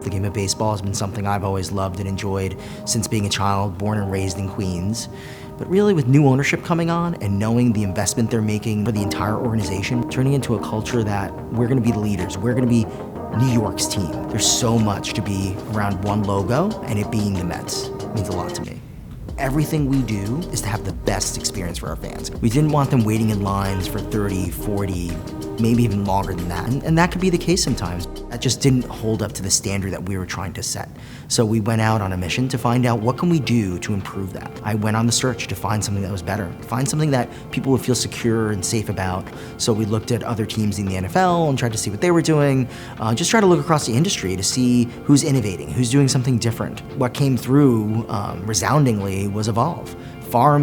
The game of baseball has been something I've always loved and enjoyed since being a child, born and raised in Queens. But really, with new ownership coming on and knowing the investment they're making for the entire organization, turning into a culture that we're gonna be the leaders, we're gonna be New York's team. There's so much to be around one logo, and it being the Mets means a lot to me. Everything we do is to have the best experience for our fans. We didn't want them waiting in lines for 30, 40, maybe even longer than that. And that could be the case sometimes. That just didn't hold up to the standard that we were trying to set. So we went out on a mission to find out what can we do to improve that. I went on the search to find something that was better, find something that people would feel secure and safe about. So we looked at other teams in the NFL and tried to see what they were doing. Just try to look across the industry to see who's innovating, who's doing something different. What came through resoundingly was Evolv, far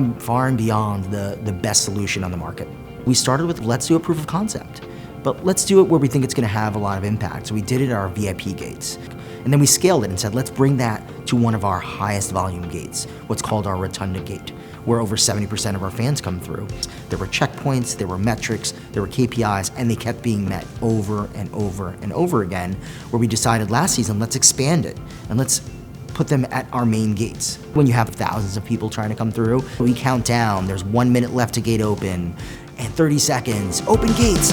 and beyond the best solution on the market. We started with, let's do a proof of concept, but let's do it where we think it's gonna have a lot of impact. So we did it at our VIP gates. And then we scaled it and said, let's bring that to one of our highest volume gates, what's called our Rotunda gate, where over 70% of our fans come through. There were checkpoints, there were metrics, there were KPIs, and they kept being met over and over and over again, where we decided last season, let's expand it, and let's put them at our main gates. When you have thousands of people trying to come through, we count down, there's 1 minute left to gate open, and 30 seconds, open gates.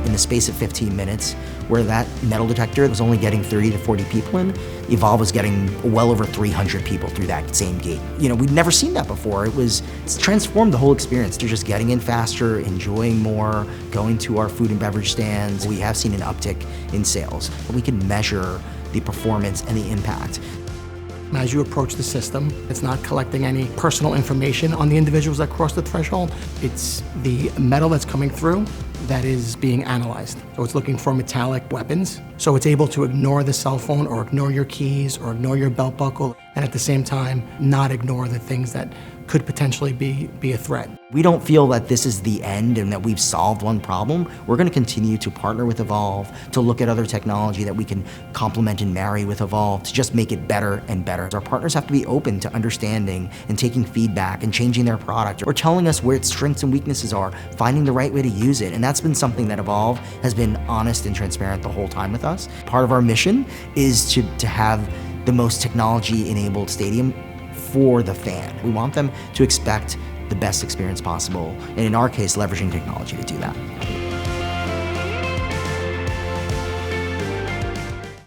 In the space of 15 minutes, where that metal detector was only getting 30 to 40 people in, Evolv was getting well over 300 people through that same gate. You know, we'd never seen that before. It's transformed the whole experience. They're just getting in faster, enjoying more, going to our food and beverage stands. We have seen an uptick in sales. We can measure the performance and the impact. As you approach the system, it's not collecting any personal information on the individuals that cross the threshold. It's the metal that's coming through that is being analyzed. So it's looking for metallic weapons. So it's able to ignore the cell phone or ignore your keys or ignore your belt buckle, and at the same time, not ignore the things that could potentially be a threat. We don't feel that this is the end and that we've solved one problem. We're gonna continue to partner with Evolv, to look at other technology that we can complement and marry with Evolv to just make it better and better. Our partners have to be open to understanding and taking feedback and changing their product or telling us where its strengths and weaknesses are, finding the right way to use it. And that's been something that Evolv has been honest and transparent the whole time with us. Part of our mission is to have the most technology-enabled stadium for the fan. We want them to expect the best experience possible, and in our case, leveraging technology to do that.